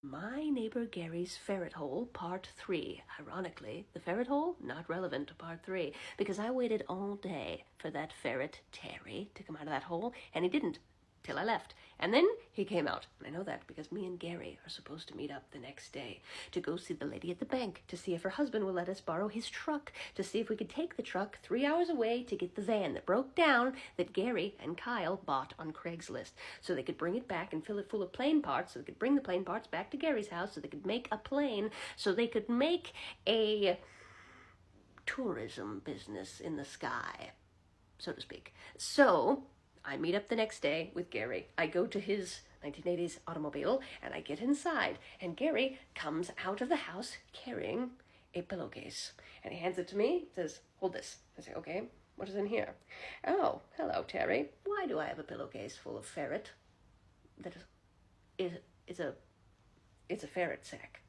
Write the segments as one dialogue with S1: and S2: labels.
S1: My Neighbor Gary's Ferret Hole, Part 3. Ironically, the ferret hole, not relevant to Part 3, because I waited all day for that ferret, Terry, to come out of that hole, and he didn't, till I left. And then he came out. And I know that because me and Gary are supposed to meet up the next day to go see the lady at the bank, to see if her husband will let us borrow his truck, to see if we could take the truck 3 hours away to get the van that broke down that Gary and Kyle bought on Craigslist, so they could bring it back and fill it full of plane parts, so they could bring the plane parts back to Gary's house, so they could make a plane, so they could make a tourism business in the sky, so to speak. So I meet up the next day with Gary. I go to his 1980s automobile and I get inside, and Gary comes out of the house carrying a pillowcase, and he hands it to me, says, "Hold this." I say, "Okay, what is in here?" "Oh, hello, Terry. Why do I have a pillowcase full of ferret?" That is it's a ferret sack.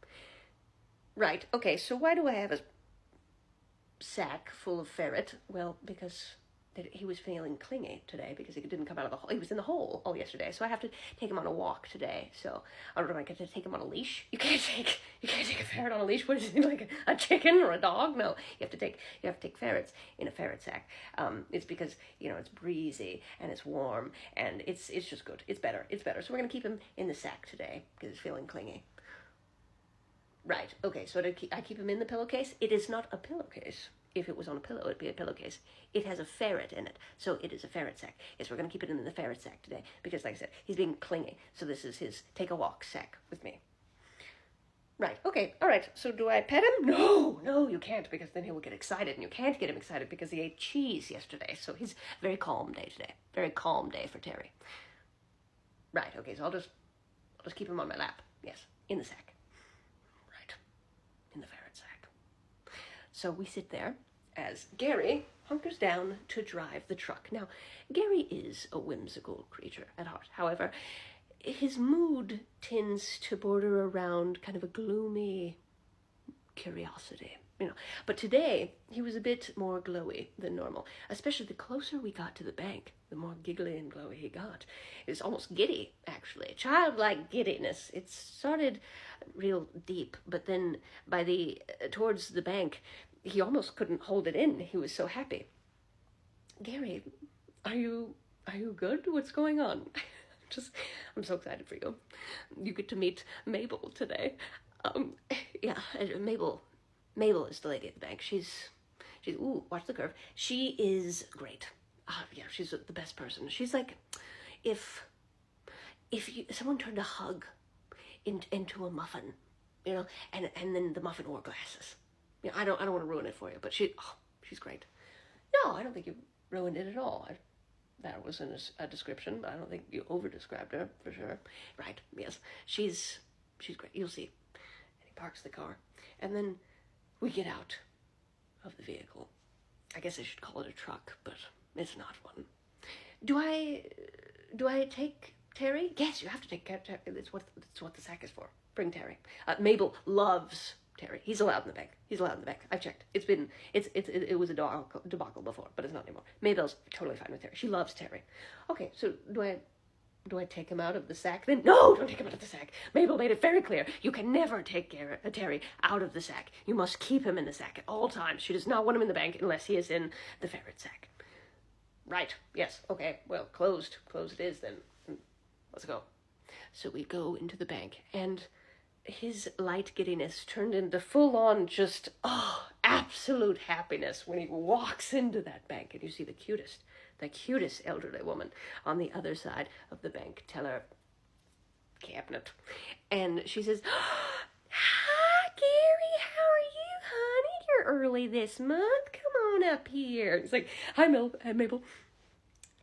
S1: "Right, okay, so why do I have a sack full of ferret?" "Well, because he was feeling clingy today because he didn't come out of the hole. He was in the hole all yesterday, so I have to take him on a walk today. So I don't know if I get to take him on a leash. You can't take a ferret on a leash. What is he, like a chicken or a dog? No, you have to take ferrets in a ferret sack. It's because it's breezy and it's warm and it's just good. It's better. So we're gonna keep him in the sack today because he's feeling clingy." "Right. Okay. So I keep him in the pillowcase? It is not a pillowcase. If it was on a pillow, it'd be a pillowcase. It has a ferret in it, so it is a ferret sack. Yes, we're going to keep it in the ferret sack today because, like I said, he's being clingy. So this is his take a walk sack with me." "Right. Okay. All right. So do I pet him?" No, you can't, because then he will get excited, and you can't get him excited because he ate cheese yesterday. So he's very calm day today. Very calm day for Terry." "Right. Okay. So I'll just keep him on my lap. Yes, in the sack. Right, in the ferret sack." So we sit there as Gary hunkers down to drive the truck. Now, Gary is a whimsical creature at heart. However, his mood tends to border around kind of a gloomy curiosity. But today he was a bit more glowy than normal, especially the closer we got to the bank, the more giggly and glowy he got. It was almost giddy, actually, childlike giddiness. It started real deep, but then towards the bank, he almost couldn't hold it in. He was so happy. "Gary, are you good? What's going on?" I'm so excited for you. You get to meet Mabel today. Yeah, Mabel is the lady at the bank. She's ooh, watch the curve. She is great. Yeah, she's the best person. She's like if someone turned a hug into a muffin, and then the muffin wore glasses. I don't want to ruin it for you, but she's great. No, I don't think you ruined it at all. That was a description, but I don't think you over-described her, for sure. Right, yes. She's great. You'll see. And he parks the car. And then we get out of the vehicle. I guess I should call it a truck, but it's not one. Do I take Terry? Yes, you have to take Terry. That's what the sack is for. Bring Terry. Mabel loves Terry. He's allowed in the back. I've checked. It was a debacle before, but it's not anymore. Mabel's totally fine with Terry. She loves Terry. Okay, so do I take him out of the sack then? No, don't take him out of the sack. Mabel made it very clear. You can never take Terry out of the sack. You must keep him in the sack at all times. She does not want him in the bank unless he is in the ferret sack. Right, yes, okay, well, closed it is then. Let's go. So we go into the bank, and his light giddiness turned into full-on just, absolute happiness when he walks into that bank, and you see the cutest elderly woman on the other side of the bank teller cabinet. And she says, "Hi, Gary, how are you, honey? You're early this month. Come on up here." It's like, "Hi, Mabel."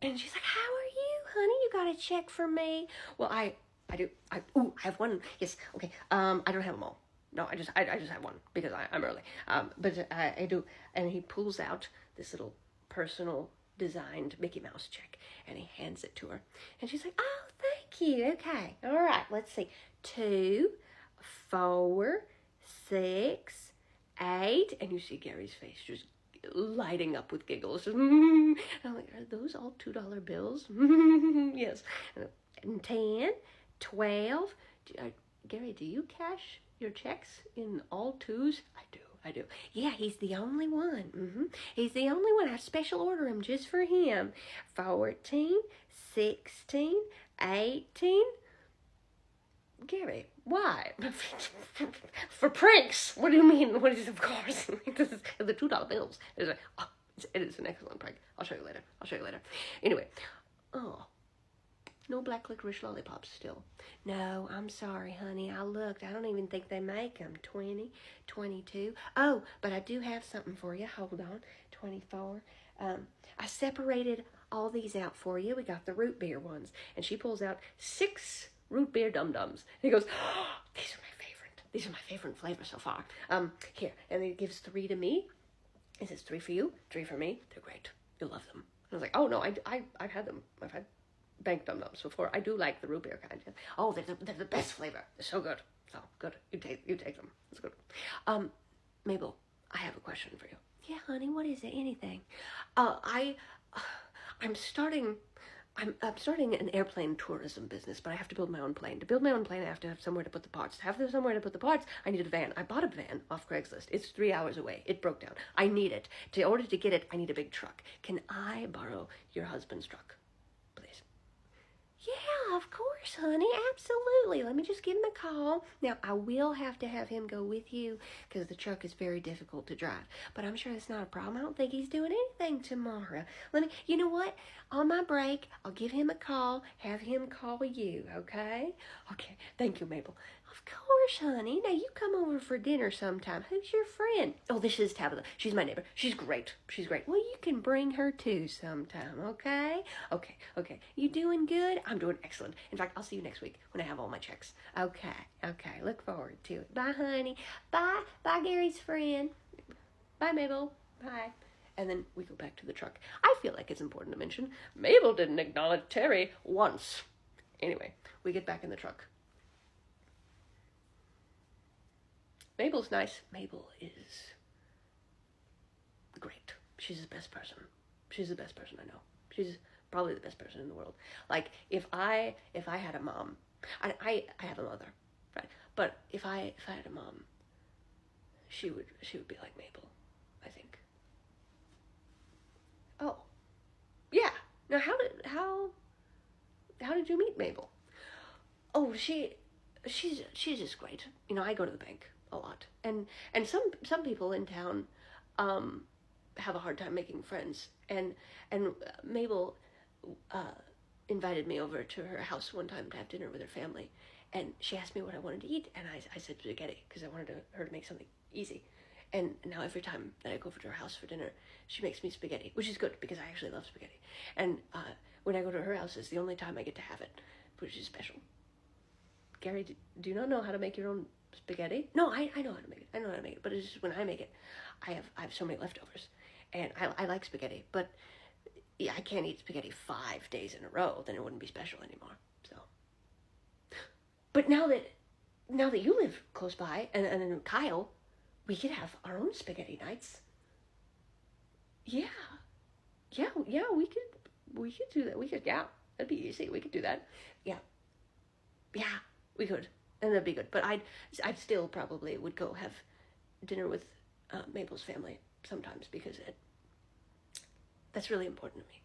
S1: And she's like, "How are you, honey? You got a check for me?" "Well, I do. I have one. Yes. Okay. I don't have them all. No, I just have one because I'm early. But I do." And he pulls out this little personal designed Mickey Mouse check, and he hands it to her. And she's like, "Oh, thank you. Okay. All right. Let's see. 2, 4, 6, 8. And you see Gary's face just lighting up with giggles. And I'm like, "Are those all $2 bills?" "Yes." And 10, 12. Gary, do you cash your checks in all twos? I do. Yeah, he's the only one. He's the only one. I special order him just for him. 14, 16, 18. Gary, why? For pranks. What do you mean? What is, of course. This is the $2 bills. It is an excellent prank. I'll show you later. Anyway. Oh. No black licorice lollipops still. No, I'm sorry, honey. I looked. I don't even think they make them. 20, 22. Oh, but I do have something for you. Hold on. 24. I separated all these out for you. We got the root beer ones. And she pulls out 6 root beer dum-dums. And he goes, oh, these are my favorite. These are my favorite flavors so far. Here. And he gives 3 to me. He says 3 for you, 3 for me. They're great. You'll love them. I was like, oh, no, I've had them. I've had bank dum-dums before. I do like the root beer kind. Oh, they're the best flavor. They're so good. So good. You take them. It's good. Mabel, I have a question for you. Yeah, honey, what is it? Anything. I'm starting an airplane tourism business, but I have to build my own plane. To build my own plane, I have to have somewhere to put the parts. To have somewhere to put the parts, I need a van. I bought a van off Craigslist. It's 3 hours away. It broke down. I need it. In order to get it, I need a big truck. Can I borrow your husband's truck, please? Yeah, of course, honey. Absolutely. Let me just give him a call. Now, I will have to have him go with you because the truck is very difficult to drive. But I'm sure it's not a problem. I don't think he's doing anything tomorrow. You know what? On my break, I'll give him a call, have him call you, okay? Okay. Thank you, Mabel. Of course, honey. Now, you come over for dinner sometime. Who's your friend? Oh, this is Tabitha. She's my neighbor. She's great. Well, you can bring her too sometime, okay? Okay. You doing good? I'm doing excellent. In fact, I'll see you next week when I have all my checks. Okay. Look forward to it. Bye, honey. Bye, Gary's friend. Bye, Mabel. Bye. And then we go back to the truck. I feel like it's important to mention, Mabel didn't acknowledge Terry once. Anyway, we get back in the truck. Mabel's nice. Mabel is great. She's the best person. She's the best person I know. She's probably the best person in the world. Like, if I had a mom, I have a mother, right? But if I had a mom, she would be like Mabel, I think. Oh, yeah. Now, how did you meet Mabel? Oh, she's just great. You know, I go to the bank a lot, and some people in town have a hard time making friends, and Mabel invited me over to her house one time to have dinner with her family, and she asked me what I wanted to eat, and I said spaghetti because I wanted her to make something easy. And now every time that I go over to her house for dinner, she makes me spaghetti, which is good because I actually love spaghetti. And when I go to her house, it's the only time I get to have it, which is special. Gary, do you not know how to make your own spaghetti? No, I know how to make it. But it's just when I make it, I have so many leftovers, and I like spaghetti. But yeah, I can't eat spaghetti 5 days in a row. Then it wouldn't be special anymore. So, but now that you live close by, and then Kyle, we could have our own spaghetti nights. Yeah, we could do that. That'd be easy. We could do that. Yeah, we could. And that'd be good. But I'd still probably would go have dinner with Mabel's family sometimes because that's really important to me.